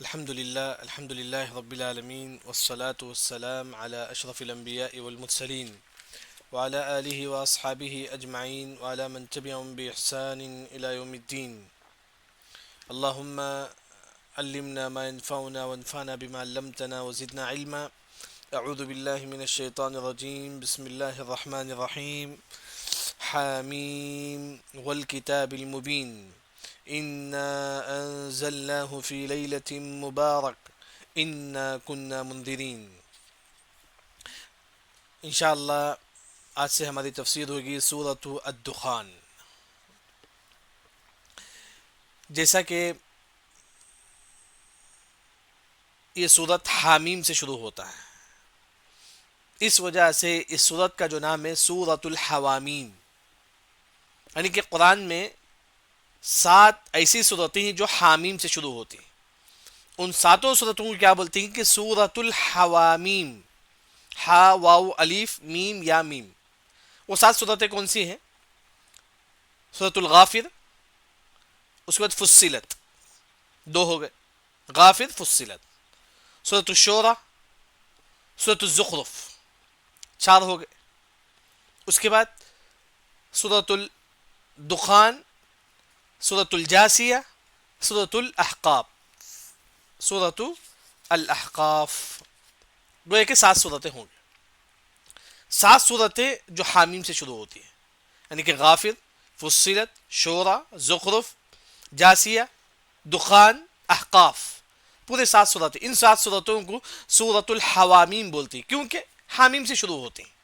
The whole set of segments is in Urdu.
الحمد لله رب العالمين والصلاة والسلام على أشرف الأنبياء والمرسلين وعلى آله وأصحابه أجمعين وعلى من تبعهم بإحسان إلى يوم الدين. اللهم علمنا ما ينفعنا وانفعنا بما علمتنا وزدنا علما. أعوذ بالله من الشيطان الرجيم. بسم الله الرحمن الرحيم. حاميم والكتاب المبين إنا أنزلناه في ليلة مبارك إنا كنا منذرين. انشاءاللہ آج سے ہماری تفسیر ہوگی سورۃ الدخان. جیسا کہ یہ سورت حامیم سے شروع ہوتا ہے، اس وجہ سے اس سورت کا جو نام ہے سورۃ الحوامیم، یعنی کہ قرآن میں 7 ایسی صورتیں ہیں جو حامیم سے شروع ہوتی ہیں. ان 7 صورتوں کو کیا بولتے ہیں کہ سورۃ الحوامیم. ہا واو الف میم یا میم. وہ 7 صورتیں کون سی ہیں؟ سورۃ الغافر، اس کے بعد فصلت 2 ہو گئے، غافر فصلت. سورۃ الشورى، سورۃ الزخرف 4 ہو گئے. اس کے بعد سورۃ الدخان، سورۃ الجاسیہ، سورۃ الاحقاف. سورۃ الاحقاف گویا کہ 7 صورتیں ہوں گی. 7 صورتیں جو حامیم سے شروع ہوتی ہیں، یعنی کہ غافر، فصلت، شورى، زخرف، جاسیہ، دخان، احقاف، پورے 7 صورتیں. ان 7 صورتوں کو سورۃ الحوامیم بولتی ہے کیونکہ حامیم سے شروع ہوتی ہیں.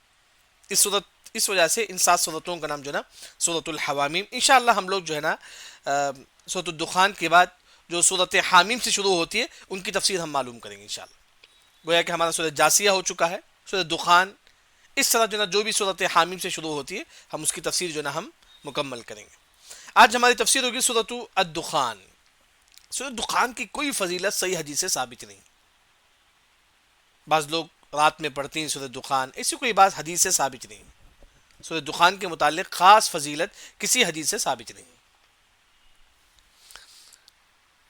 اس وجہ سے ان 7 صورتوں کا نام جو ہے نا سورۃ الحوامیم. انشاءاللہ ہم لوگ جو ہے نا سورۃ الدخان کے بعد جو سورت حامیم سے شروع ہوتی ہے ان کی تفسیر ہم معلوم کریں گے انشاءاللہ. گویا کہ ہمارا سورۃ جاسیہ ہو چکا ہے، سورۃ دخان، اس طرح جو ہے نا جو بھی سورت حامیم سے شروع ہوتی ہے ہم اس کی تفسیر جو ہے نا ہم مکمل کریں گے. آج ہماری تفسیر ہوگی سورۃ الدخان. سورۃ دخان کی کوئی فضیلت صحیح حدیث سے ثابت نہیں. بعض لوگ رات میں پڑھتے ہیں سورۃ دخان، ایسی کوئی بات حدیث سے ثابت نہیں. سورۃ دخان کے متعلق خاص فضیلت کسی حدیث سے ثابت نہیں.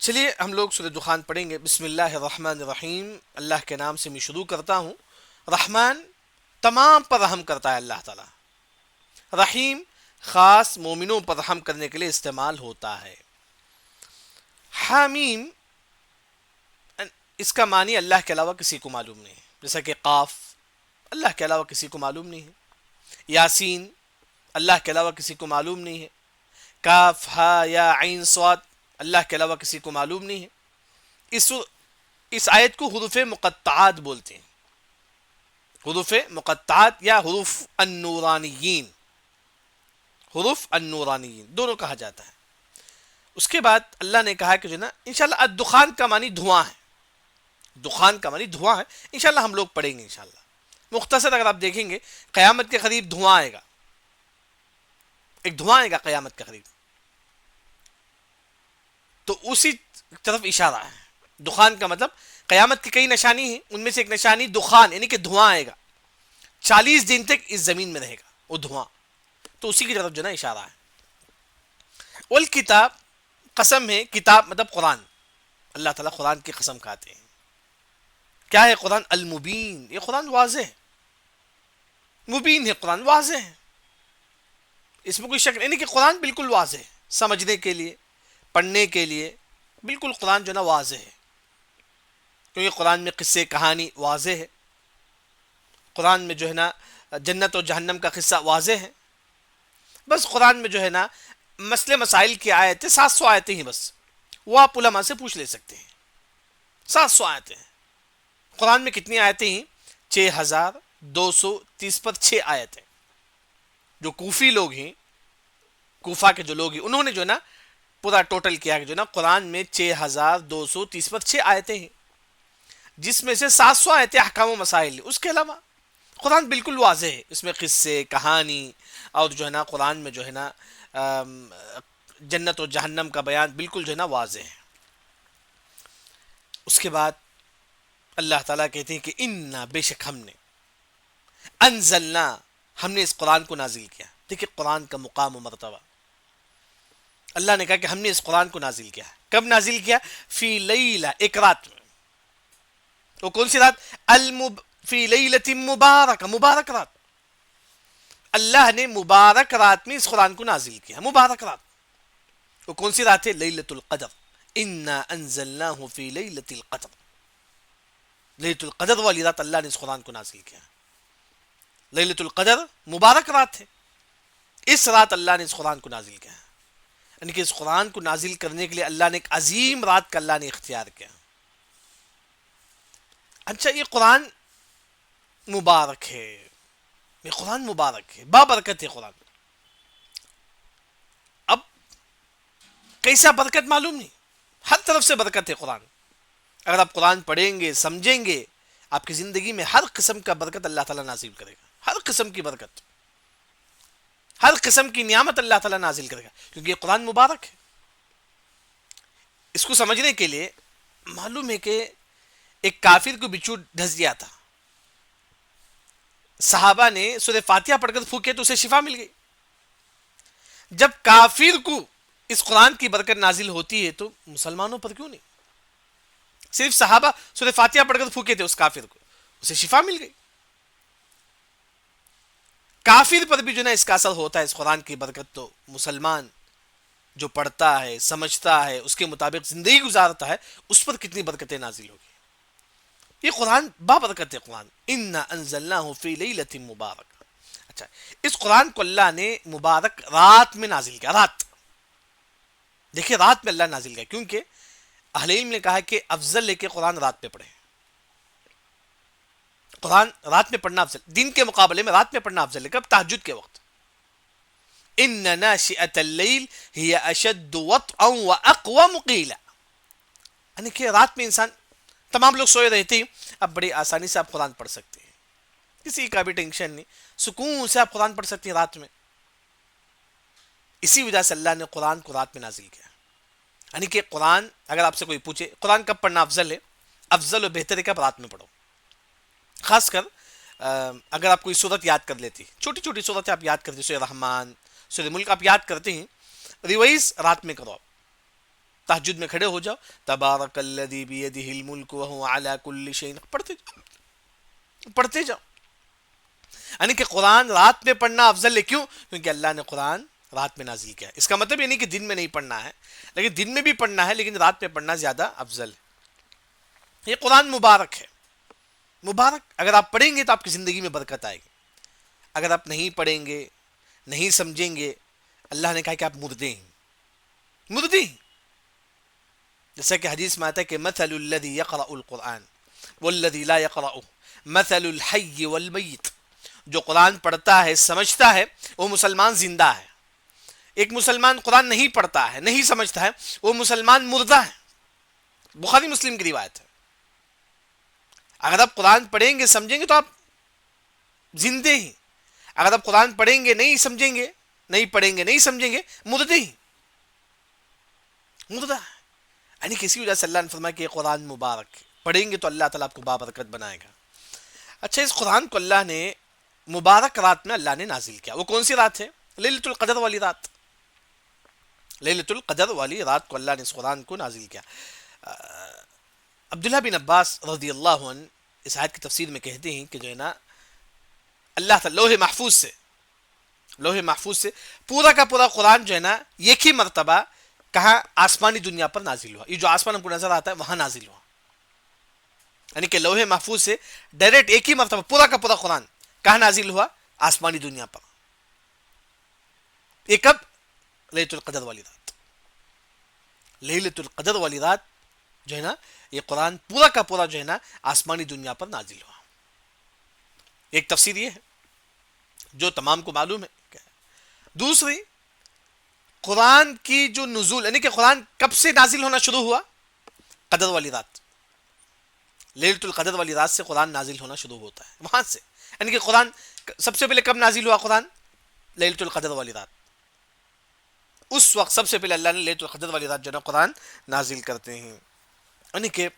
چلیے ہم لوگ سورۃ دخان پڑھیں گے. بسم اللہ الرحمن الرحیم. اللہ کے نام سے میں شروع کرتا ہوں. رحمان تمام پر رحم کرتا ہے اللہ تعالی. رحیم خاص مومنوں پر رحم کرنے کے لیے استعمال ہوتا ہے. حامیم اس کا معنی اللہ کے علاوہ کسی کو معلوم نہیں ہے، جیسا کہ قاف اللہ کے علاوہ کسی کو معلوم نہیں ہے، یاسین اللہ کے علاوہ کسی کو معلوم نہیں ہے، کاف ہا یا عین صاد اللہ کے علاوہ کسی کو معلوم نہیں ہے. اس آیت کو حروف مقطعات بولتے ہیں. حروف مقطعات یا حروف النورانیین، حروف النورانیین دونوں کہا جاتا ہے. اس کے بعد اللہ نے کہا کہ جو نا انشاءاللہ الدخان کا معنی دھواں ہے. دخان کا معنی دھواں ہے. انشاءاللہ ہم لوگ پڑھیں گے انشاءاللہ. مختصر اگر آپ دیکھیں گے قیامت کے قریب دھواں آئے گا، ایک دھواں آئے گا قیامت کے قریب، تو اسی طرف اشارہ ہے. دخان کا مطلب قیامت کی کئی نشانی ہیں، ان میں سے ایک نشانی دخان یعنی کہ دھواں آئے گا. 40 دن تک اس زمین میں رہے گا وہ دھواں، تو اسی کی طرف جو نا اشارہ ہے. والکتاب قسم ہے، کتاب مطلب قرآن. اللہ تعالیٰ قرآن کی قسم کھاتے ہیں. کیا ہے قرآن؟ المبین، یہ قرآن واضح ہے. مبین ہے قرآن، واضح ہے، اس میں کوئی شک نہیں کہ قرآن بالکل واضح ہے. سمجھنے کے لیے، پڑھنے کے لیے بالکل قرآن جو نا واضح ہے. کیونکہ قرآن میں قصے کہانی واضح ہے. قرآن میں جو ہے نا جنت اور جہنم کا قصہ واضح ہے. بس قرآن میں جو ہے نا مسئلے مسائل کی آیتیں 700 آیتیں ہیں، بس وہ آپ علماء سے پوچھ لے سکتے ہیں. 700 آیتیں ہیں. قرآن میں کتنی آیتیں ہیں؟ 6230 پر 6 آیتیں. جو کوفی لوگ ہیں، کوفہ کے جو لوگ ہیں، انہوں نے جو ہے نا پورا ٹوٹل کیا کہ جو نا قرآن میں 6230 پر 6 آیتیں ہیں، جس میں سے 700 آیتیں احکام و مسائل. اس کے علاوہ قرآن بالکل واضح ہے. اس میں قصے کہانی اور جو ہے نا قرآن میں جو ہے نا جنت و جہنم کا بیان بالکل جو ہے نا واضح ہے. اس کے بعد اللہ تعالیٰ کہتے ہیں کہ انا بے شک ہم نے انزلنا ہم نے اس قرآن کو نازل کیا. دیکھیں قرآن کا مقام و مرتبہ. اللہ نے کہا کہ ہم نے اس قرآن کو نازل کیا ہے. کب نازل کیا؟ فی لیلہ، ایک رات میں. وہ کون سی رات؟ فی لیلۃ مبارک، مبارک رات. اللہ نے مبارک رات میں اس قرآن کو نازل کیا، مبارک رات. وہ کون سی رات ہے؟ لیلۃ القدر. انا انزلناہ فی لیلۃ القدر. لیلۃ القدر والی رات اللہ نے اس قرآن کو نازل کیا. لیلۃ القدر مبارک رات ہے، اس رات اللہ نے اس قرآن کو نازل کیا. یعنی کہ اس قرآن کو نازل کرنے کے لیے اللہ نے ایک عظیم رات کا اللہ نے اختیار کیا. اچھا، یہ قرآن مبارک ہے، یہ قرآن مبارک ہے، بابرکت ہے قرآن. اب کیسا برکت معلوم نہیں، ہر طرف سے برکت ہے قرآن. اگر آپ قرآن پڑھیں گے، سمجھیں گے، آپ کی زندگی میں ہر قسم کا برکت اللہ تعالیٰ نازل کرے گا. ہر قسم کی برکت، ہر قسم کی نعمت اللہ تعالیٰ نازل کرے گا، کیونکہ یہ قرآن مبارک ہے. اس کو سمجھنے کے لیے معلوم ہے کہ ایک کافر کو بچھو ڈھس گیا تھا، صحابہ نے سورہ فاتحہ پڑھ کر پھونکے تو اسے شفا مل گئی. جب کافر کو اس قرآن کی برکت نازل ہوتی ہے تو مسلمانوں پر کیوں نہیں؟ صرف صحابہ سورہ فاتحہ پڑھ کر پھونکے تھے اس کافر کو، اسے شفا مل گئی. کافر پر بھی جو نا اس کا اثر ہوتا ہے اس قرآن کی برکت، تو مسلمان جو پڑھتا ہے، سمجھتا ہے، اس کے مطابق زندگی گزارتا ہے، اس پر کتنی برکتیں نازل ہوگی. یہ قرآن بابرکت ہے. قرآن انا انزلناہ فی لیلۃ مبارک. اچھا، اس قرآن کو اللہ نے مبارک رات میں نازل کیا. رات، دیکھیں رات میں اللہ نازل کیا، کیونکہ اہل علم نے کہا کہ افضل لے کے قرآن رات میں پڑھیں. قرآن رات میں پڑھنا افضل، دن کے مقابلے میں رات میں پڑھنا افضل ہے. کب؟ تہجد کے وقت. ان ناشئۃ اللیل ہی اشد وطئا واقوم قیلا. یعنی کہ رات میں انسان، تمام لوگ سوئے رہتے ہیں، اب بڑی آسانی سے آپ قرآن پڑھ سکتے ہیں، کسی کا بھی ٹینشن نہیں، سکون سے آپ قرآن پڑھ سکتے ہیں رات میں. اسی وجہ سے اللہ نے قرآن کو رات میں نازل کیا. یعنی کہ قرآن، اگر آپ سے کوئی پوچھے قرآن کب پڑھنا افضل ہے، افضل و بہتر ہے کہ آپ رات میں پڑھو. خاص کر اگر آپ کوئی صورت یاد کر لیتی، چھوٹی چھوٹی صورتیں آپ یاد کرتے، سورہ رحمان، سورہ ملک آپ یاد کرتے ہیں، ریوائز رات میں کرو. آپ تہجد میں کھڑے ہو جاؤ، تبارک الذی بیدہ الملک وہو علی کل شیء، پڑھتے جاؤ. یعنی کہ قرآن رات میں پڑھنا افضل ہے. کیوں؟ کیونکہ اللہ نے قرآن رات میں نازل کیا. اس کا مطلب یہ نہیں کہ دن میں نہیں پڑھنا ہے، لیکن دن میں بھی پڑھنا ہے، لیکن رات میں پڑھنا زیادہ افضل ہے. یہ قرآن مبارک ہے، مبارک. اگر آپ پڑھیں گے تو آپ کی زندگی میں برکت آئے گی. اگر آپ نہیں پڑھیں گے، نہیں سمجھیں گے، اللہ نے کہا کہ آپ مردے ہیں، مردے ہیں. جیسا کہ حدیث میں آتا ہے کہ مثل الذی یقرأ القرآن والذی لا یقرأ مثل الحی والمیت. جو قرآن پڑھتا ہے، سمجھتا ہے، وہ مسلمان زندہ ہے. ایک مسلمان قرآن نہیں پڑھتا ہے، نہیں سمجھتا ہے، وہ مسلمان مردہ ہے. بخاری مسلم کی روایت ہے. اگر آپ قرآن پڑھیں گے، سمجھیں گے تو آپ زندے ہیں. اگر آپ قرآن پڑھیں گے، نہیں سمجھیں گے، نہیں پڑھیں گے، نہیں سمجھیں گے، مردے ہیں، مردہ. یعنی کسی وجہ سے اللہ نے فرمایا کہ یہ قرآن مبارک، پڑھیں گے تو اللہ تعالیٰ آپ کو بابرکت بنائے گا. اچھا، اس قرآن کو اللہ نے مبارک رات میں اللہ نے نازل کیا. وہ کون سی رات ہے؟ لیلۃ القدر والی رات. لیلۃ القدر والی رات کو اللہ نے اس قرآن کو نازل کیا. عبداللہ بن عباس رضی اللہ عنہ اس آیت کی تفسیر میں کہتے ہیں کہ جو ہے نا، اللہ تعالیٰ لوح محفوظ سے پورا کا پورا قرآن جو ہے نا ایک ہی مرتبہ کہاں؟ آسمانی دنیا پر نازل ہوا. یہ جو آسمان ہم کو نظر آتا ہے وہاں نازل ہوا. یعنی کہ لوح محفوظ سے ڈائریکٹ ایک ہی مرتبہ پورا کا پورا قرآن کہاں نازل ہوا؟ آسمانی دنیا پر. یہ کب؟ لیلۃ القدر والی رات. لیلۃ القدر والی رات جو ہے نا، یہ قرآن پورا کا پورا جو ہے نا آسمانی دنیا پر نازل ہوا. ایک تفسیر یہ ہے جو تمام کو معلوم ہے. دوسری، قرآن کی جو نزول، یعنی کہ قرآن کب سے نازل ہونا شروع ہوا؟ قدر والی رات. لیلۃ القدر والی رات سے قرآن نازل ہونا شروع ہوتا ہے، وہاں سے. یعنی کہ قرآن سب سے پہلے کب نازل ہوا؟ قرآن لیلۃ القدر والی رات. اس وقت سب سے پہلے اللہ نے لیلۃ القدر والی رات جو ہے نا قرآن نازل کرتے ہیں. یعنی کہ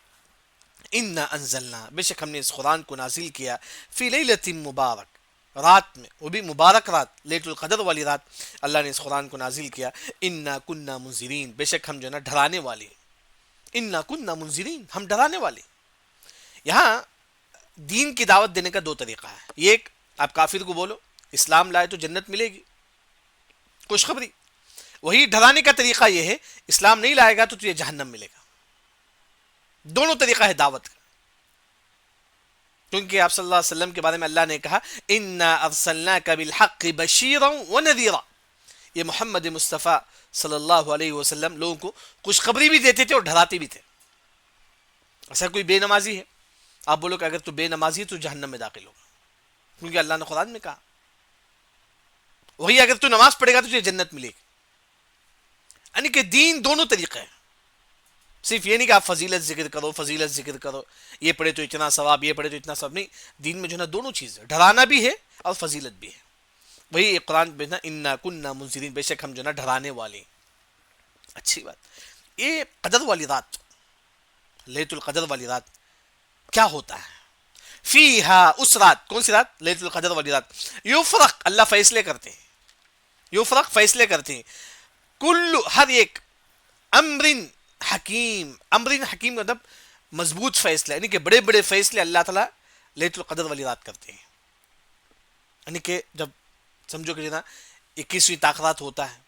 انا انزلنا، بے شک ہم نے اس قرآن کو نازل کیا، فی لیلۃ مبارک، رات میں، وہ بھی مبارک رات، لیلۃ القدر والی رات، اللہ نے اس قرآن کو نازل کیا. انا کننا منذرین، بے شک ہم جو ہے نا ڈرانے والے. انا کننا منذرین، ہم ڈرانے والے. یہاں دین کی دعوت دینے کا دو طریقہ ہے. یہ ایک، آپ کافر کو بولو اسلام لائے تو جنت ملے گی، خوشخبری. وہی ڈرانے کا طریقہ یہ ہے، اسلام نہیں لائے گا تو تجھے جہنم ملے گا. دونوں طریقہ ہے دعوت کا. کیونکہ آپ صلی اللہ علیہ وسلم کے بارے میں اللہ نے کہا انا ارسلناک بالحق بشیرا ونذیرا. یہ محمد مصطفیٰ صلی اللہ علیہ وسلم لوگوں کو خوشخبری بھی دیتے تھے اور ڈراتے بھی تھے. ایسا کوئی بے نمازی ہے، آپ بولو کہ اگر تو بے نمازی ہے تو جہنم میں داخل ہوگا، کیونکہ اللہ نے قرآن میں کہا. وہی اگر تو نماز پڑھے گا تو تجھے جنت ملے گی. یعنی کہ دین دونوں طریقے ہیں. صرف یہ نہیں کہ آپ فضیلت ذکر کرو، فضیلت ذکر کرو، یہ پڑھے تو اتنا ثواب، یہ پڑھے تو اتنا ثواب. نہیں، دین میں جو ہے نا دونوں چیز ہے، ڈرانا بھی ہے اور فضیلت بھی ہے. وہی ایک قرآن میں نا انا کننا منذرین، بے شک ہم جو ہے نا ڈرانے والے. اچھی بات. یہ قدر والی رات، لیلۃ القدر والی رات کیا ہوتا ہے؟ فیہا، اس رات، کون سی رات؟ لیلۃ القدر والی رات. یفرق، اللہ فیصلے کرتے ہیں. یفرق، فیصلے کرتے ہیں. کل، ہر ایک. امر حکیم، امر حکیم کا مطلب مضبوط فیصلہ، یعنی کہ بڑے بڑے فیصلے اللہ تعالیٰ لیلۃ القدر والی رات کرتے ہیں. یعنی کہ جب سمجھو کہ نا 21ویں طاقرات ہوتا ہے،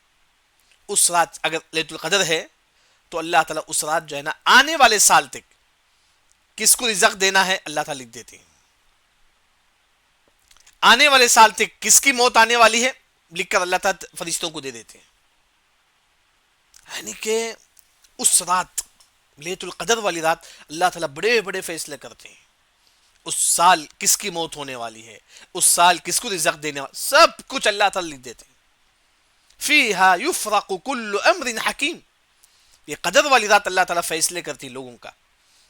اس رات اگر لیلۃ القدر ہے تو اللہ تعالیٰ اس رات جو ہے نا آنے والے سال تک کس کو رزق دینا ہے اللہ تعالیٰ لکھ دیتے ہیں. آنے والے سال تک کس کی موت آنے والی ہے لکھ کر اللہ تعالیٰ فرشتوں کو دے دیتے ہیں. یعنی کہ اس رات، لیلۃ القدر والی رات، اللہ تعالیٰ بڑے بڑے فیصلے کرتے ہیں. اس سال کس کی موت ہونے والی ہے، اس سال کس کو رزق دینے والا، سب کچھ اللہ تعالیٰ لکھ دیتے ہیں. فیہا یفرق کل امر حکیم. یہ قدر والی رات اللہ تعالیٰ فیصلے کرتی لوگوں کا،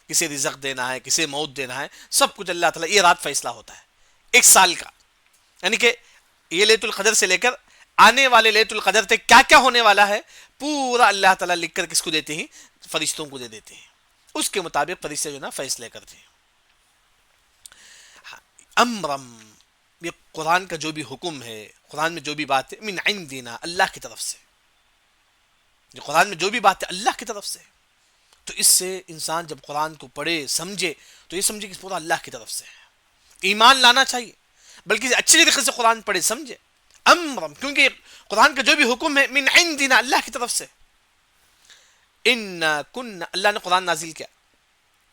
کسے رزق دینا ہے، کسے موت دینا ہے، سب کچھ اللہ تعالیٰ، یہ رات فیصلہ ہوتا ہے ایک سال کا. یعنی کہ یہ لیلۃ القدر سے لے کر آنے والے لیلۃ القدر تک کیا کیا ہونے والا ہے پورا اللہ تعالیٰ لکھ کر کس کو دیتے ہیں؟ فرشتوں کو دے دیتے ہیں. اس کے مطابق فرشتے جو نا فیصلے کرتے ہیں. امرم، یہ قرآن کا جو بھی حکم ہے، قرآن میں جو بھی بات ہے، من عندنا، اللہ کی طرف سے. یہ قرآن میں جو بھی بات ہے اللہ کی طرف سے. تو اس سے انسان جب قرآن کو پڑھے سمجھے تو یہ سمجھے کہ پورا اللہ کی طرف سے ہے. ایمان لانا چاہیے، بلکہ اچھی طریقے سے قرآن پڑھے سمجھے. امرم، کیونکہ قرآن کا جو بھی حکم ہے من عندنا، اللہ کی طرف سے. انا کن، اللہ نے قرآن نازل کیا،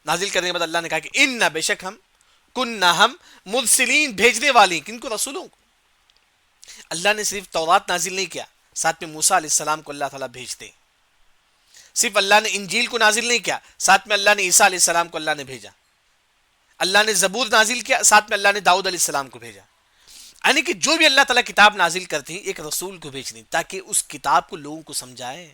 نازل کرنے کے بعد اللہ نے کہا کہ انا، بے شک ہم، کننا، ہم، مرسلین، بھیجنے والی. کن کو؟ رسولوں کو. اللہ نے صرف تورات نازل نہیں کیا، ساتھ میں موسیٰ علیہ السلام کو اللہ تعالیٰ بھیجتے. صرف اللہ نے انجیل کو نازل نہیں کیا، ساتھ میں اللہ نے عیسیٰ علیہ السلام کو اللہ نے بھیجا. اللہ نے زبور نازل کیا، ساتھ میں اللہ نے داؤد علیہ السلام کو بھیجا. یعنی کہ جو بھی اللہ تعالیٰ کتاب نازل کرتی ہے ایک رسول کو بھیجنی تاکہ اس کتاب کو لوگوں کو سمجھائے.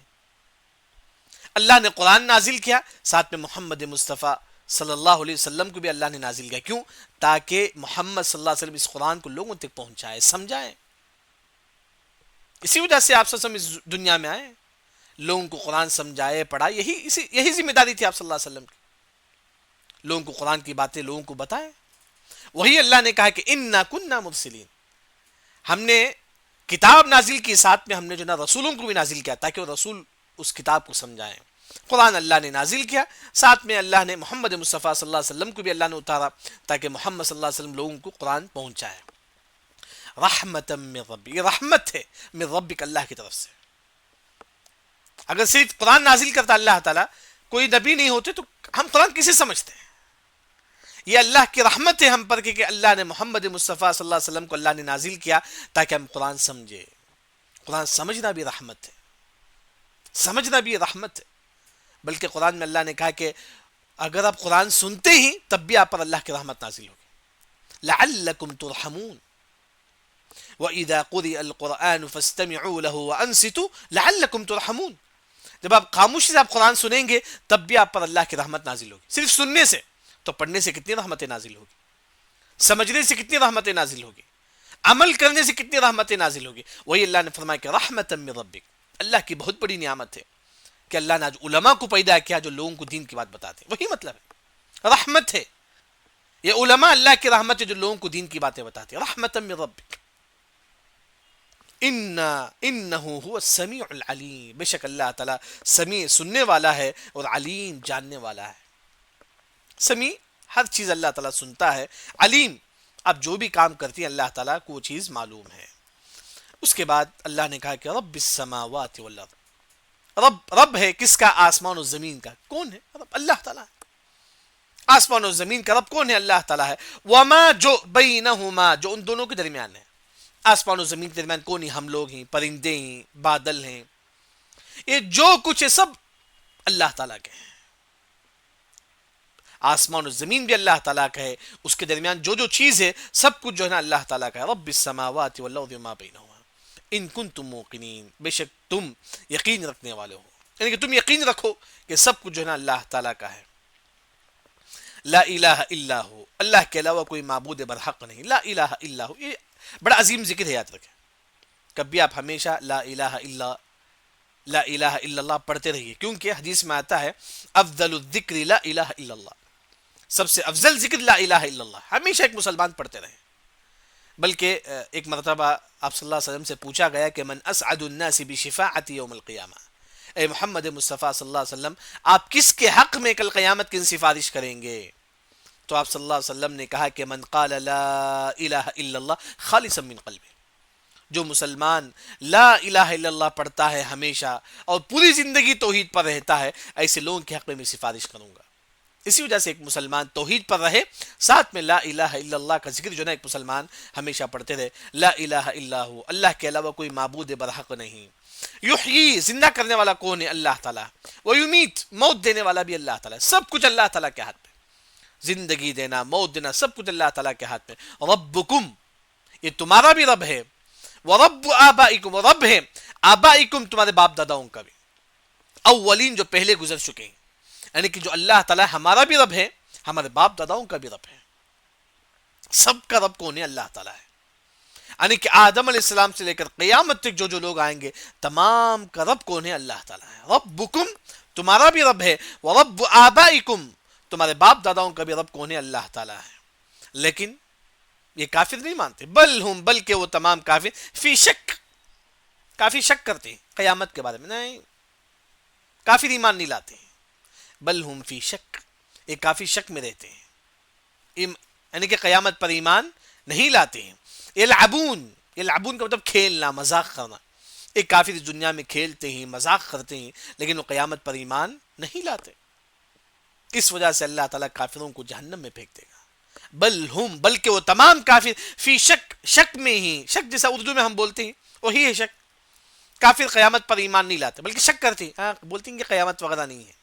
اللہ نے قرآن نازل کیا، ساتھ میں محمد مصطفیٰ صلی اللہ علیہ وسلم کو بھی اللہ نے نازل کیا. کیوں؟ تاکہ محمد صلی اللہ علیہ وسلم اس قرآن کو لوگوں تک پہنچائے، سمجھائے. اسی وجہ سے آپ صلی اللہ علیہ وسلم اس دنیا میں آئے، لوگوں کو قرآن سمجھائے، پڑھائے. یہی ذمہ داری تھی آپ صلی اللہ علیہ وسلم کی، لوگوں کو قرآن کی باتیں لوگوں کو بتائے. وہی اللہ نے کہا کہ انا کننا مرسلین، ہم نے کتاب نازل کی، ساتھ میں ہم نے جو نا رسولوں کو بھی نازل کیا تاکہ وہ رسول اس کتاب کو سمجھائیں. قرآن اللہ نے نازل کیا، ساتھ میں اللہ نے محمد مصطفیٰ صلی اللہ علیہ وسلم کو بھی اللہ نے اتارا تاکہ محمد صلی اللہ علیہ وسلم لوگوں کو قرآن پہنچائے. رحمتا من ربک، یہ رحمت ہے من ربک، اللہ کی طرف سے. اگر صرف قرآن نازل کرتا اللہ تعالیٰ، کوئی نبی نہیں ہوتے تو ہم قرآن کسے سمجھتے ہیں؟ یہ اللہ کی رحمت ہے ہم پر کہ اللہ نے محمد مصطفیٰ صلی اللہ علیہ وسلم کو اللہ نے نازل کیا تاکہ ہم قرآن سمجھے. قرآن سمجھنا بھی رحمت ہے، سمجھنا بھی رحمت ہے. بلکہ قرآن میں اللہ نے کہا کہ اگر آپ قرآن سنتے ہی تب بھی آپ پر اللہ کی رحمت نازل ہوگی. لعلکم ترحمون وَإِذَا قُرِئَ الْقُرْآنُ فَاسْتَمِعُوا لَهُ وَأَنصِتُوا لَعَلَّكُمْ تُرْحَمُونَ. جب آپ خاموشی سے آپ قرآن سنیں گے تب بھی آپ پر اللہ کی رحمت نازل ہوگی. صرف سننے سے، تو پڑھنے سے کتنی رحمتیں نازل ہوگی، سمجھنے سے کتنی رحمتیں نازل ہوگی، عمل کرنے سے کتنی رحمتیں نازل ہوگی. وہی اللہ نے فرمایا کہ رحمتا من ربک، اللہ کی بہت بڑی نعمت ہے کہ اللہ نے آج علماء کو پیدا کیا جو لوگوں کو دین کی بات بتاتے ہیں. وہی مطلب ہے، رحمت ہے. یہ علماء اللہ کی رحمت ہے جو لوگوں کو دین کی باتیں بتاتے ہیں. رحمتا من ربک انہو هو السمیع العلیم، بے شک اللہ تعالیٰ سمیع سننے والا ہے اور علیم جاننے والا ہے. سمیع ہر چیز اللہ تعالیٰ سنتا ہے، علیم اب جو بھی کام کرتی ہے اللہ تعالیٰ کو وہ چیز معلوم ہے. اس کے بعد اللہ نے کہا کہ رب السماوات والارض، رب ہے کس کا؟ آسمان و زمین کا. کون ہے رب؟ اللہ تعالیٰ. آسمان و زمین کا رب کون ہے؟ اللہ تعالیٰ ہے. وما جو بینہما، جو ان دونوں کے درمیان ہے. آسمان و زمین کے درمیان کون ہے؟ ہم لوگ ہیں، پرندے ہیں، بادل ہیں، یہ جو کچھ ہے سب اللہ تعالیٰ کے ہیں. آسمان و زمین بھی اللہ تعالیٰ کا ہے، اس کے درمیان جو جو چیز ہے سب کچھ جو ہے نا اللہ تعالیٰ کا ہے. رب السماوات والارض وما بینہما ان کنتم موقنین، بے شک تم یقین رکھنے والے ہو، یعنی کہ تم یقین رکھو کہ سب کچھ جو ہے نا اللہ تعالیٰ کا ہے. لا الہ الا ہو، اللہ کے علاوہ کوئی معبود برحق نہیں. لا الہ الا ہو یہ بڑا عظیم ذکر ہے، یاد رکھیں. کبھی آپ ہمیشہ لا الہ الا اللہ پڑھتے رہیے، کیونکہ حدیث میں آتا ہے افضل الذکر لا الہ الا اللہ، سب سے افضل ذکر لا الہ الا اللہ. ہمیشہ ایک مسلمان پڑھتے رہے. بلکہ ایک مرتبہ آپ صلی اللہ علیہ وسلم سے پوچھا گیا کہ من اسعد الناس بشفاعت یوم القیامہ، اے محمد مصطفیٰ صلی اللہ علیہ وسلم آپ کس کے حق میں کل قیامت کی سفارش کریں گے؟ تو آپ صلی اللہ علیہ وسلم نے کہا کہ من قال لا الہ الا اللہ خالصا من قلبہ، جو مسلمان لا الہ الا اللہ پڑھتا ہے ہمیشہ اور پوری زندگی توحید پر رہتا ہے، ایسے لوگوں کے حق میں سفارش کروں گا. اسی وجہ سے ایک مسلمان توحید پر رہے، ساتھ میں لا الہ الا اللہ کا ذکر جو نا ایک مسلمان ہمیشہ پڑھتے رہے. لا الہ الا ہو، اللہ کے علاوہ کوئی معبود برحق نہیں. یحیی، زندہ کرنے والا کون ہے؟ اللہ تعالیٰ. ویمیت، موت دینے والا بھی اللہ تعالیٰ. سب کچھ اللہ تعالیٰ کے ہاتھ میں، زندگی دینا، موت دینا، سب کچھ اللہ تعالیٰ کے ہاتھ میں. ربکم، یہ تمہارا بھی رب ہے. ورب آبائکم، رب ہے آبائکم تمہارے باپ داداؤں کا بھی، اولین جو پہلے گزر چکے ہیں. یعنی کہ جو اللہ تعالیٰ ہمارا بھی رب ہے، ہمارے باپ داداؤں کا بھی رب ہے. سب کا رب کون ہے؟ اللہ تعالیٰ ہے. یعنی کہ آدم علیہ السلام سے لے کر قیامت تک جو جو لوگ آئیں گے تمام کا رب کون ہے؟ اللہ تعالیٰ ہے. ربکم تمہارا بھی رب ہے، ورب آبائکم تمہارے باپ داداؤں کا بھی رب کون ہے؟ اللہ تعالیٰ ہے. لیکن یہ کافر نہیں مانتے، بلکہ وہ تمام کافر فی شک، کافی شک کرتے ہیں قیامت کے بارے میں. نہیں، کافر ایمان نہیں لاتے ہیں. بل ہم فی شک، یہ کافی شک میں رہتے ہیں، یعنی کہ قیامت پر ایمان نہیں لاتے ہیں. یلعبون کا مطلب کھیلنا، مذاق کرنا. ایک کافر اس دنیا میں کھیلتے ہیں، مذاق کرتے ہیں، لیکن وہ قیامت پر ایمان نہیں لاتے. اس وجہ سے اللہ تعالیٰ کافروں کو جہنم میں پھینک دے گا. بلکہ وہ تمام کافر فی شک، شک میں ہی، شک جیسا اردو میں ہم بولتے ہیں وہی ہے شک. کافر قیامت پر ایمان نہیں لاتے بلکہ شک کرتے ہیں، بولتے ہیں کہ قیامت وغیرہ نہیں ہے.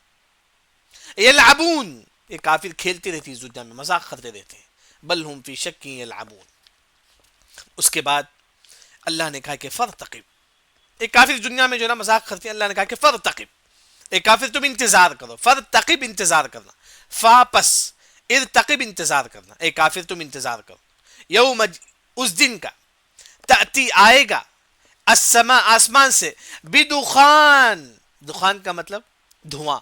یلعبون، یہ کافر کھیلتے رہتے ہیں دنیا میں، مذاق کرتے رہتے ہیں. بل ہم فی شک یلعبون. اس کے بعد اللہ نے کہا کہ فرتقب، ایک کافر دنیا میں جو ہے نا مذاق کرتے ہیں، اللہ نے کہا کہ فرتقب، ایک کافر تم انتظار کرو. فرتقب انتظار کرنا، فاپس ارتقب انتظار کرنا. ایک کافر تم انتظار کرو. یوم، اس دن کا، تأتی آئے گا، السماء آسمان سے، بدخان، دخان کا مطلب دھواں.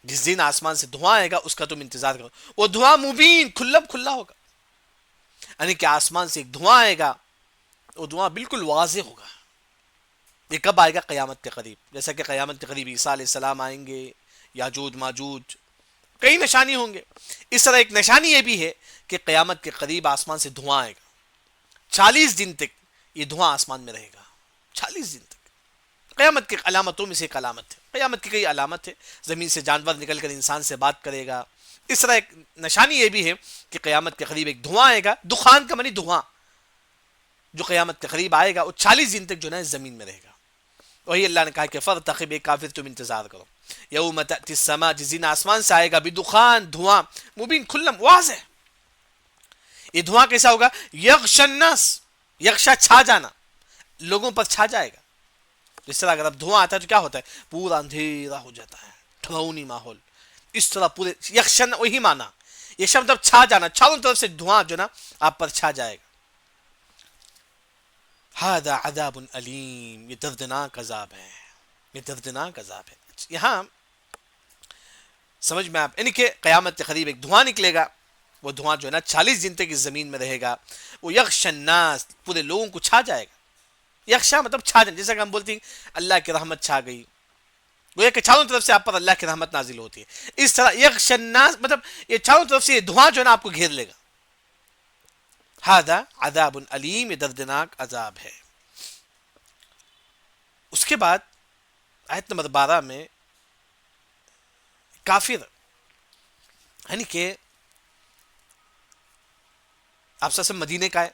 جس دن آسمان سے دھواں آئے گا اس کا تم انتظار کرو. وہ دھواں مبین، کھلا ہوگا. یعنی کہ آسمان سے ایک دھواں آئے گا، وہ دھواں بالکل واضح ہوگا. یہ کب آئے گا؟ قیامت کے قریب. جیسا کہ قیامت کے قریب عیسیٰ علیہ السلام آئیں گے، یاجوج ماجوج، کئی نشانی ہوں گے. اس طرح ایک نشانی یہ بھی ہے کہ قیامت کے قریب آسمان سے دھواں آئے گا. 40 دن تک یہ دھواں آسمان میں رہے گا. 40 دن تک. قیامت کی علامتوں میں سے ایک علامت ہے. قیامت کی کئی علامت ہے. زمین سے جانور نکل کر انسان سے بات کرے گا. اس طرح ایک نشانی یہ بھی ہے کہ قیامت کے قریب ایک دھواں آئے گا. دخان کا معنی دھواں، جو قیامت کے قریب آئے گا وہ 40 دن تک جو ہے زمین میں رہے گا. وہی اللہ نے کہا کہ فرتقب، ایک کافر تم انتظار کرو. یوم تأتی السماء، جس دن آسمان سے آئے گا، بدخان، دھواں، مبین، کھلم، واضح. یہ دھواں کیسا ہوگا؟ یغشی الناس، یغشا چھا جانا، لوگوں پر چھا جائے گا. جس طرح اگر اب دھواں آتا ہے تو کیا ہوتا ہے؟ پورا اندھیرا ہو جاتا ہے، ڈراؤنی ماحول. اس طرح پورے یغشن، وہی مانا یہ شبد اب چھا جانا، چاروں طرف سے دھواں جو نا آپ پر چھا جائے گا. ہذا عذاب علیم، یہ دردناک عذاب ہے، یہ دردناک عذاب ہے. یہاں سمجھ میں آپ، یعنی کہ قیامت کے قریب ایک دھواں نکلے گا، وہ دھواں جو ہے نا 40 دن تک اس زمین میں رہے گا، وہ یغش الناس، پورے لوگوں کو چھا جائے گا. یکشا مطلب چھا جائے، جیسا کہ ہم بولتے ہیں اللہ کی رحمت چھا گئی، وہ کہ چاروں طرف سے آپ پر اللہ کی رحمت نازل ہوتی ہے، اس طرح یغش الناس مطلب یہ چاروں طرف سے یہ دھواں جو ہے نا آپ کو گھیر لے گا. ھذا عذاب علیم، یہ دردناک عذاب ہے. اس کے بعد آیت نمبر 12 میں کافر، یعنی کہ آپ سب مدینے کا ہے،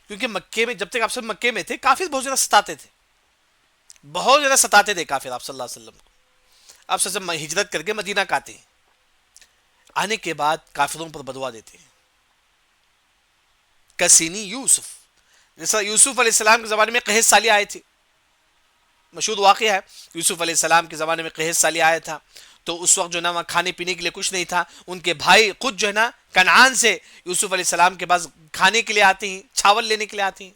کیونکہ مکے میں جب تک آپ سب مکے میں تھے کافر بہت زیادہ ستاتے تھے، بہت زیادہ ستاتے تھے کافر آپ صلی اللہ علیہ وسلم کو. آپ سب ہجرت کر کے مدینہ کا آتے ہیں، آنے کے بعد کافروں پر بدوا دیتے ہیں. کسینی یوسف، جیسا یوسف علیہ السلام کے زمانے میں قحط سالی آئے تھے، مشہور واقعہ ہے. یوسف علیہ السلام کے زمانے میں قحط سالی آیا تھا، تو اس وقت جو ہے نا وہاں کھانے پینے کے لیے کچھ نہیں تھا. ان کے بھائی خود جو ہے نا کنعان سے یوسف علیہ السلام کے پاس کھانے کے لیے آتے ہیں، چھاول لینے کے لیے آتے ہیں،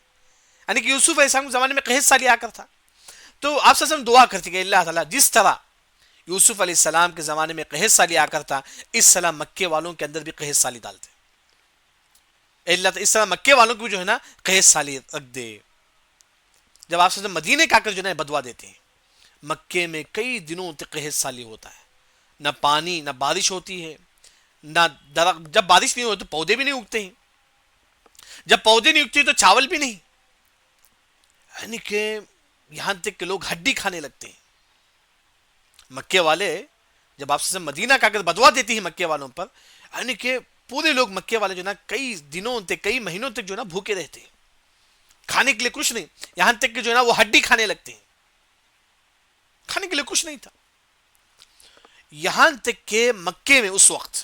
یعنی کہ یوسف علیہ السلام کے زمانے میں قحط سالی آ کر تھا. تو آپ سے دعا کرتے کہ اللہ تعالیٰ جس طرح یوسف علیہ السلام کے زمانے میں قحط سالی آ کر تھا، اس طرح مکے والوں کے اندر بھی قحط سالی ڈالتے. اللہ تعالیٰ اس طرح مکے والوں کو جو ہے نا قحط سالی رکھ دے. جب آپ سے مدینے کا کر جو ہے بدوا دیتے ہیں، مکے میں کئی دنوں تک قحط سالی ہوتا ہے، نہ پانی نہ بارش ہوتی ہے، نہ درخت، جب بارش نہیں ہوتی تو پودے بھی نہیں اگتے ہیں، جب پودے نہیں اگتے تو چاول بھی نہیں، یعنی کہ یہاں تک کہ لوگ ہڈی کھانے لگتے ہیں. مکے والے جب آپ سے مدینہ کا اگر بدوا دیتی ہے مکے والوں پر، یعنی کہ پورے لوگ مکے والے جو نا کئی دنوں تک کئی مہینوں تک جو نا بھوکے رہتے ہیں، کھانے کے لیے کچھ نہیں، یہاں تک کہ جو ہے نا وہ ہڈی کھانے لگتے ہیں، کھانے کے لیے کچھ نہیں تھا. یہاں تک کہ مکے میں اس وقت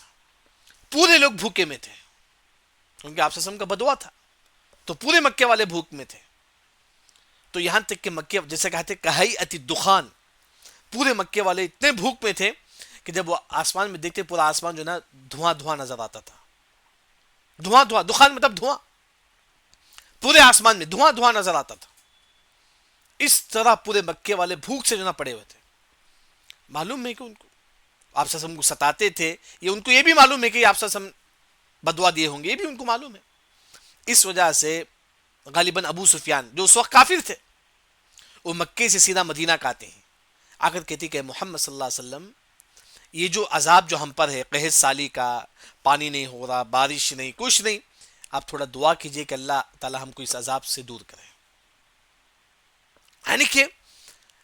پورے لوگ بھوکے میں تھے، کیونکہ آپ سے کا بدوا تھا، تو پورے مکے والے بھوک میں تھے. تو یہاں تک کہ مکے جیسے کہتے کہیئت الدخان، پورے مکے والے اتنے بھوک میں تھے کہ جب وہ آسمان میں دیکھتے پورا آسمان جو نا دھواں دھواں نظر آتا تھا. دھواں دھواں، دخان مطلب دھواں، پورے آسمان میں دھواں دھواں نظر آتا تھا. اس طرح پورے مکے والے بھوک سے جو نا پڑے ہوئے تھے. معلوم ہے کہ ان کو آپ سے کو ستاتے تھے، یہ ان کو یہ بھی معلوم ہے کہ آپ سے بدوا دیے ہوں گے، یہ بھی ان کو معلوم ہے. اس وجہ سے غالباً ابو سفیان جو اس وقت کافر تھے، وہ مکے سے سیدھا مدینہ کا آتے ہیں، آ کر کہتی کہ محمد صلی اللہ علیہ وسلم یہ جو عذاب جو ہم پر ہے قحط سالی کا، پانی نہیں ہو رہا، بارش نہیں، کچھ نہیں، آپ تھوڑا دعا کیجئے کہ اللہ تعالی ہم کو اس عذاب سے دور کرے. یعنی کہ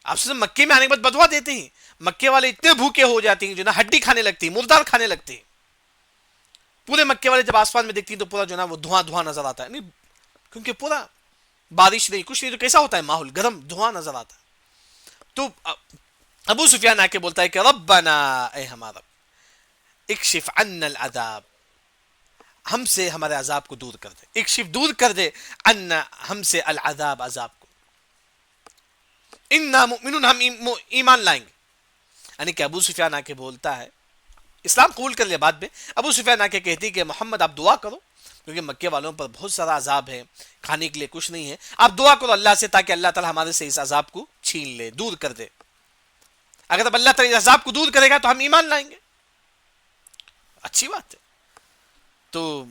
آپ سے مکے میں آنے کے بعد بدوا دیتے ہیں، مکے والے اتنے بھوکے ہو جاتے ہیں جو نا ہڈی کھانے لگتی ہیں، مردار کھانے لگتے ہیں. پورے مکے والے جب آسمان میں دیکھتی ہیں تو پورا جو نا وہ دھواں دھواں نظر آتا ہے، نہیں کیونکہ پورا بارش نہیں کچھ نہیں، تو کیسا ہوتا ہے ماحول، گرم دھواں نظر آتا ہے. تو ابو سفیان آ کے بولتا ہے کہ ربنا، اے ہمارا اکشف عنا العذاب، ہم سے ہمارے عذاب کو دور کر دے، اکشف دور کر دے، عنا ہم سے العذاب عذاب کو، انا مؤمنون ہم ایمان لائیں گے. یعنی کہ ابو سفیان آ کے بولتا ہے، اسلام قبول کر لیا بعد میں، ابو سفیان آ کے کہتی کہ محمد آپ دعا کرو، کیونکہ مکے والوں پر بہت سارا عذاب ہے، کھانے کے لیے کچھ نہیں ہے، آپ دعا کرو اللہ سے تاکہ اللہ تعالی ہمارے سے اس عذاب کو چھین لے، دور کر دے. اگر اب اللہ تعالی اس عذاب کو دور کرے گا تو ہم ایمان لائیں گے. اچھی بات ہے. تو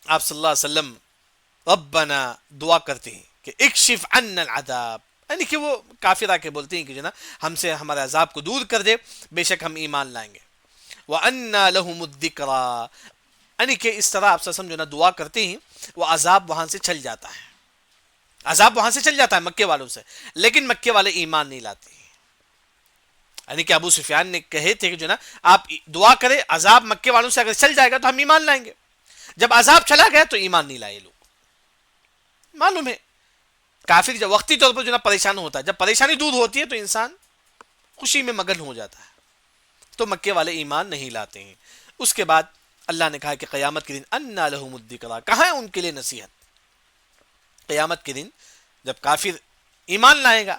آپ صلی اللہ علیہ وسلم ربنا دعا کرتے ہیں کہ اکشف عنا العذاب، یعنی کہ وہ کافر آ کے بولتے ہیں کہ جو نا ہم سے ہمارے عذاب کو دور کر دے، بے شک ہم ایمان لائیں گے. وَأَنَّا لَهُمُ الذِّكْرَى، یعنی کہ اس طرح آپ جو نا دعا کرتے ہیں، وہ عذاب وہاں سے چل جاتا ہے، عذاب وہاں سے چل جاتا ہے مکے والوں سے، لیکن مکے والے ایمان نہیں لاتے. یعنی کہ ابو سفیان نے کہے تھے کہ جو نا آپ دعا کرے عذاب مکے والوں سے اگر چل جائے گا تو ہم ایمان لائیں گے. جب عذاب چلا گیا تو ایمان نہیں لائے لوگ. معلوم ہے کافر جب وقتی طور پر جو نا پریشان ہوتا ہے، جب پریشانی دور ہوتی ہے تو انسان خوشی میں مگن ہو جاتا ہے. تو مکے والے ایمان نہیں لاتے ہیں. اس کے بعد اللہ نے کہا کہ قیامت کے دن انا لہم الذکریٰ، کہاں ہے ان کے لیے نصیحت. قیامت کے دن جب کافر ایمان لائے گا،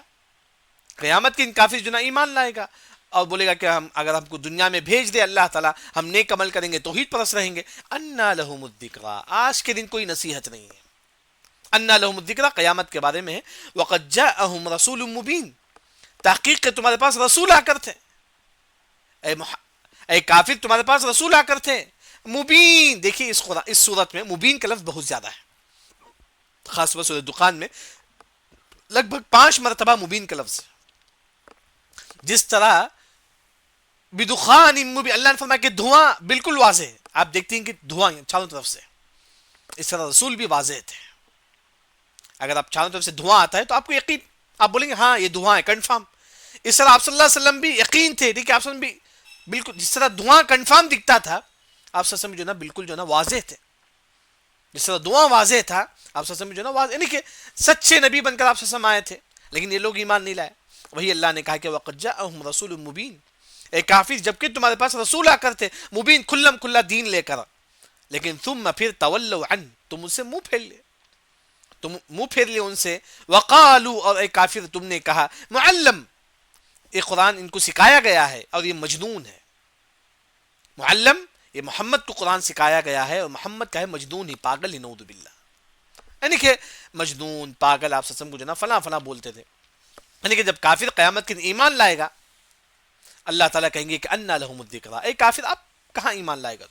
قیامت کے دن کافر جو نا ایمان لائے گا اور بولے گا کہ ہم اگر ہم کو دنیا میں بھیج دے اللہ تعالیٰ، ہم نیک عمل کریں گے، توحید پرست رہیں گے. انا لہم الذکریٰ، آج کے دن کوئی نصیحت نہیں ہے. انا لہم الذکریٰ قیامت کے بارے میں ہے. وقد جاءہم رسول مبین، تحقیق کہ تمہارے پاس رسول آ کر تھے، اے کافر تمہارے پاس رسول آ کر تھے مبین. دیکھیے اس صورت میں مبین کا لفظ بہت زیادہ ہے، خاص طور سورۃ دخان میں لگ بھگ 5 مرتبہ مبین کا لفظ ہے. جس طرح بدخان مبین، اللہ نے فرمایا کہ دھواں بالکل واضح ہے، آپ دیکھتے ہیں کہ دھواں چاروں طرف سے، اس طرح رسول بھی واضح تھے. اگر آپ چاروں طرف سے دھواں آتا ہے تو آپ کو یقین، آپ بولیں گے ہاں یہ دھواں ہے، کنفرم. اس طرح آپ صلی اللہ علیہ وسلم بھی یقین تھے، دیکھیے آپ صلی اللہ علیہ وسلم بھی بالکل جس طرح دھواں کنفرم دکھتا تھا، آپ صلی اللہ علیہ وسلم جو نا بالکل جو نا واضح تھے. جس طرح دعا واضح تھا، آپ صلی اللہ علیہ وسلم جو نا واضح، یعنی کہ سچے نبی بن کر آپ صلی اللہ علیہ وسلم آئے تھے، لیکن یہ لوگ ایمان نہیں لائے. وہی اللہ نے کہا کہ وَقَدْ جَاءَهُمْ رَسُولٌ مُبِينٌ، اے کافر جبکہ تمہارے پاس رسول آ کر تھے مبین، کھلم کھلا دین لے کر، لیکن ثم پھر تولوا عنہ، تم ان سے منہ پھیر لے، تم منہ پھیر لے ان سے. وقالوا، اور اے کافر تم نے کہا معلم، یہ قرآن ان کو سکھایا گیا ہے اور یہ مجنون ہے. معلم، یہ محمد کو قرآن سکھایا گیا ہے، اور محمد کا ہے مجنون ہی، پاگل ہی، نعوذ باللہ. یعنی کہ مجنون، پاگل، آپ سسم کو جو نا فلاں فلاں بولتے تھے. یعنی کہ جب کافر قیامت کے دن ایمان لائے گا، اللہ تعالیٰ کہیں گے کہ انا لہم الذکریٰ، اے کافر آپ کہاں ایمان لائے گا؟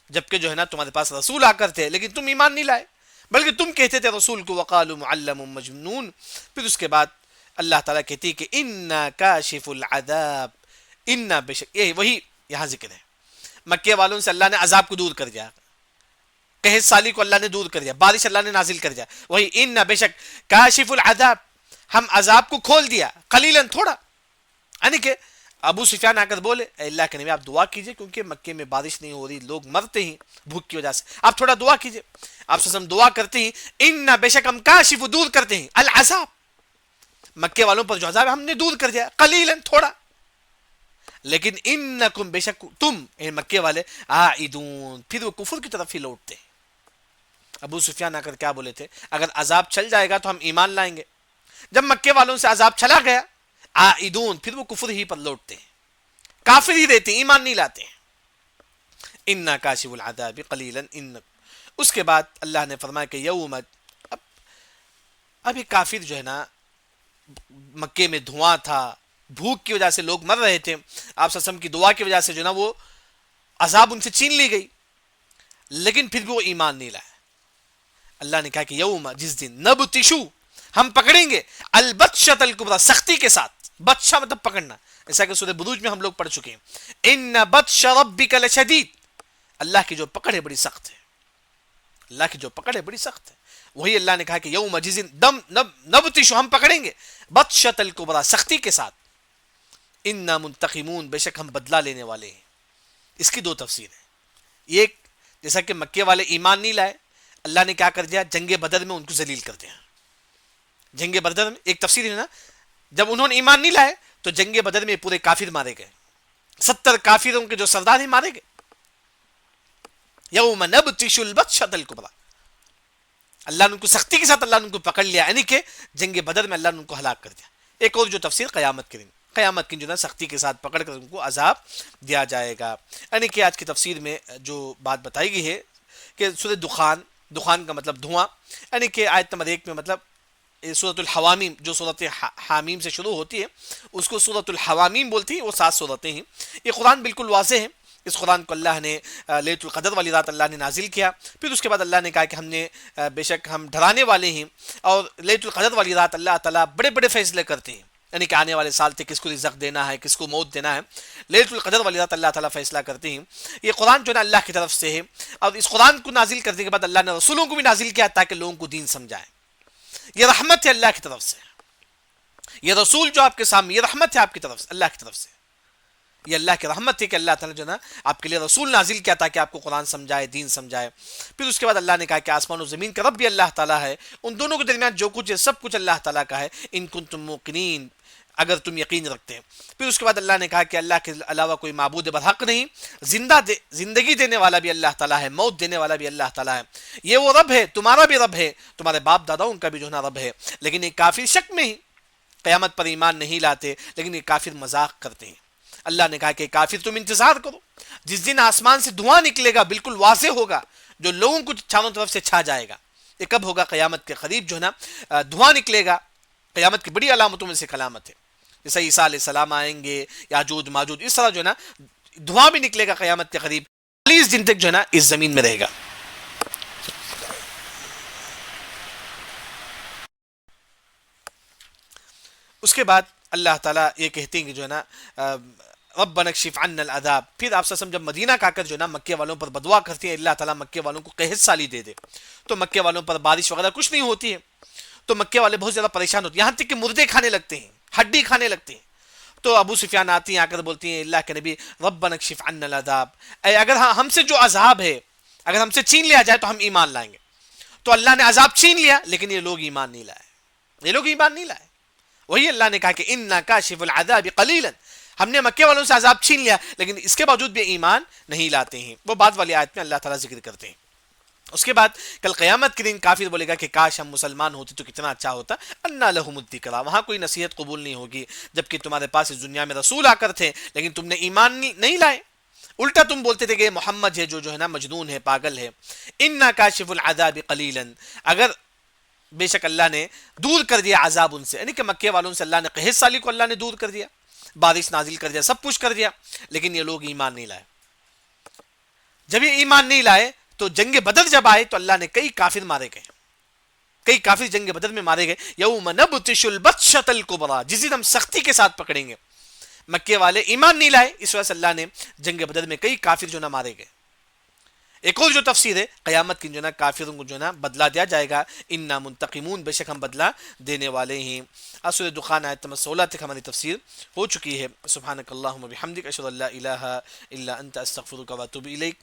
جبکہ جو ہے نا تمہارے پاس رسول آ کر تھے لیکن تم ایمان نہیں لائے، بلکہ تم کہتے تھے رسول کو وقالوا معلم مجنون. پھر اس کے بعد اللہ تعالیٰ کہتی کہ انا کاشف العذاب، انا بے شک، یہ وہی یہاں ذکر ہے، مکے والوں سے اللہ نے عذاب کو دور کر دیا، قحط سالی کو اللہ نے دور کر دیا، بارش اللہ نے نازل کر دیا. وہی ان بے شک کاشف العذاب، ہم عذاب کو کھول دیا، قلیلاً تھوڑا. یعنی کہ ابو سفیان آ کر بولے اے اللہ کے نبی آپ دعا کیجئے، کیونکہ مکے میں بارش نہیں ہو رہی، لوگ مرتے ہیں بھوک کی وجہ سے، آپ تھوڑا دعا کیجئے. آپ سسم دعا کرتے ہیں ان بے شک ہم کاشف دور کرتے ہیں العذاب، مکے والوں پر جو عذاب ہم نے دور کر دیا، قلیلاً تھوڑا. لیکن انکم بے شک تم اے مکے والے عائدون، پھر وہ کفر کی طرف ہی لوٹتے. ابو سفیان آ کر کیا بولے تھے، اگر عذاب چل جائے گا تو ہم ایمان لائیں گے. جب مکے والوں سے عذاب چلا گیا، عائدون، پھر وہ کفر ہی پر لوٹتے ہیں، کافر ہی رہتے ہیں، ایمان نہیں لاتے ہیں. انا کاشف العذاب قلیلا ان. اس کے بعد اللہ نے فرمایا کہ یوم، ابھی کافر جو ہے نا مکے میں دھواں تھا، بھوک کی وجہ سے لوگ مر رہے تھے، آپ صلی اللہ علیہ وسلم کی دعا کی وجہ سے جو نا وہ عذاب ان سے چھین لی گئی، لیکن پھر بھی وہ ایمان نہیں لائے. اللہ نے کہا کہ یوم، جس دن، نبتشو، ہم پکڑیں گے، البتشۃ الکبریٰ، سختی کے ساتھ. بتشا مطلب پکڑنا، ایسا کہ سورہ بروج میں ہم لوگ پڑھ چکے ہیں، ان بطش ربک لشدید، اللہ کی جو پکڑ ہے بڑی سخت ہے، اللہ کی جو پکڑ ہے بڑی سخت ہے. وہی اللہ نے کہا کہ یوم جس دن نبتشو، ہم پکڑیں گے، بطشۃ الکبریٰ، سختی کے ساتھ. انا منتقمون، بے شک ہم بدلہ لینے والے ہیں. اس کی 2 تفسیر ہیں. ایک، جیسا کہ مکے والے ایمان نہیں لائے، اللہ نے کیا کر دیا، جنگ بدر میں ان کو ذلیل کر دیا. جنگ بدر میں ایک تفسیر ہے نا، جب انہوں نے ایمان نہیں لائے تو جنگ بدر میں پورے کافر مارے گئے، 70 کافروں کے جو سردار ہیں مارے گئے. یوم نبطش البطشۃ الکبریٰ، اللہ نے ان کو سختی کے ساتھ اللہ نے ان کو پکڑ لیا، یعنی کہ جنگ بدر میں اللہ نے ان کو ہلاک کر دیا. ایک اور جو تفسیر قیامت کے دن، قیامت کی جو نا سختی کے ساتھ پکڑ کر ان کو عذاب دیا جائے گا. یعنی کہ آج کی تفسیر میں جو بات بتائی گئی ہے کہ سورۃ دخان، دخان کا مطلب دھواں، یعنی کہ آیت نمبر 1 میں مطلب سورۃ الحوامیم جو سورۃ حامیم سے شروع ہوتی ہے اس کو سورۃ الحوامیم بولتی ہیں، وہ 7 سورتیں ہیں. یہ قرآن بالکل واضح ہے، اس قرآن کو اللہ نے لیلۃ القدر والی رات اللہ نے نازل کیا. پھر اس کے بعد اللہ نے کہا کہ ہم نے بے شک ہم ڈرانے والے ہیں، اور لیلۃ القدر والی رات اللہ تعالیٰ بڑے بڑے فیصلے کرتے ہیں، یعنی کہ آنے والے سال تک کس کو رزق دینا ہے، کس کو موت دینا ہے، لیلۃ القدر والی رات اللہ تعالیٰ فیصلہ کرتے ہیں. یہ قرآن جو ہے نا اللہ کی طرف سے ہے، اور اس قرآن کو نازل کرنے کے بعد اللہ نے رسولوں کو بھی نازل کیا تاکہ لوگوں کو دین سمجھائے. یہ رحمت ہے اللہ کی طرف سے، یہ رسول جو آپ کے سامنے، یہ رحمت ہے آپ کی طرف سے، اللہ کی طرف سے. یہ اللہ کی رحمت ہے کہ اللہ تعالیٰ جو نا آپ کے لیے رسول نازل کیا تاکہ آپ کو قرآن سمجھائے، دین سمجھائے. پھر اس کے بعد اللہ نے کہا کہ آسمان و زمین کا رب بھی اللہ تعالیٰ ہے، ان دونوں کے درمیان جو کچھ ہے سب کچھ اللہ تعالیٰ کا ہے، ان کنتم موقنین، اگر تم یقین رکھتے ہیں. پھر اس کے بعد اللہ نے کہا کہ اللہ کے علاوہ کوئی معبود برحق نہیں، زندگی دینے والا بھی اللہ تعالیٰ ہے، موت دینے والا بھی اللہ تعالیٰ ہے. یہ وہ رب ہے، تمہارا بھی رب ہے، تمہارے باپ داداؤں کا بھی جو ہے نا رب ہے. لیکن یہ کافر شک میں ہی قیامت پر ایمان نہیں لاتے، لیکن یہ کافر مذاق کرتے ہیں. اللہ نے کہا کہ کافر تم انتظار کرو، جس دن آسمان سے دھواں نکلے گا بالکل واضح ہوگا، جو لوگوں کو چاروں طرف سے چھا جائے گا. یہ کب ہوگا؟ قیامت کے قریب جو ہے نا دھواں نکلے گا. قیامت کی بڑی علامتوں میں سے علامت ہے. جیسے عیسیٰ علیہ السلام آئیں گے، یاجوج ماجوج، اس طرح جو ہے نا دھواں بھی نکلے گا قیامت کے قریب، 40 دن تک جو ہے نا اس زمین میں رہے گا۔ اس کے بعد اللہ تعالیٰ یہ کہتے ہیں کہ جو ہے نا ربنا اکشف عنا العذاب، پھر آپ سے جب مدینہ کا کر جو ہے نا مکے والوں پر بدعا کرتے ہیں اللہ تعالیٰ مکے والوں کو قحط سالی دے دے، تو مکے والوں پر بارش وغیرہ کچھ نہیں ہوتی ہے، تو مکے والے بہت زیادہ پریشان ہوتے ہیں، یہاں تک کہ مردے کھانے لگتے ہیں، ہڈی کھانے لگتے ہیں۔ تو ابو سفیان آتی ہیں، آ کر بولتی ہیں اللہ کے نبی ربنا اکشف عنا العذاب، اے اگر ہم سے جو عذاب ہے اگر ہم سے چھین لیا جائے تو ہم ایمان لائیں گے۔ تو اللہ نے عذاب چھین لیا لیکن یہ لوگ ایمان نہیں لائے، یہ لوگ ایمان نہیں لائے۔ وہی اللہ نے کہا کہ انا کاشف العذاب قلیلا، ہم نے مکے والوں سے عذاب چھین لیا لیکن اس کے باوجود بھی ایمان نہیں لاتے ہیں۔ وہ بعد والی آیت میں اللہ تعالیٰ ذکر کرتے ہیں۔ اس کے بعد کل قیامت کے دن کافر بولے گا کہ کاش ہم مسلمان ہوتے تو کتنا اچھا ہوتا، انا لہم الذکریٰ، وہاں کوئی نصیحت قبول نہیں ہوگی، جبکہ تمہارے پاس اس دنیا میں رسول آ کر تھے لیکن تم نے ایمان نہیں لائے، الٹا تم بولتے تھے کہ محمد ہے جو ہے نا مجنون ہے، پاگل ہے۔ انا کاشف العذاب قلیلا، اگر بے شک اللہ نے دور کر دیا عذاب ان سے، یعنی کہ مکے والوں سے اللہ نے قحط سالی کو اللہ نے دور کر دیا، بارش نازل کر دیا، سب کچھ کر دیا، لیکن یہ لوگ ایمان نہیں لائے۔ جب یہ ایمان نہیں لائے تو جنگ بدر جب آئے تو اللہ نے کئی کافر مارے گئے، کئی کافر جنگ بدر میں مارے گئے۔ یوم نبطش البطشۃ الکبریٰ، جس دن ہم سختی کے ساتھ پکڑیں گے۔ مکے والے ایمان نہیں لائے، اس وجہ سے اللہ نے جنگ بدر میں کئی کافر جو نہ مارے گئے۔ ایک اور جو تفسیر ہے قیامت کی جو نا کافروں کو جو نا بدلہ دیا جائے گا، انا منتقمون، بے شک ہم بدلہ دینے والے ہیں۔ سورہ دخان آیت نمبر 16 تک ہماری تفسیر ہو چکی ہے۔ سبحانک اللہم و بحمدک، اشہد ان لا الہ الا انت، استغفرک و اتوب الیک۔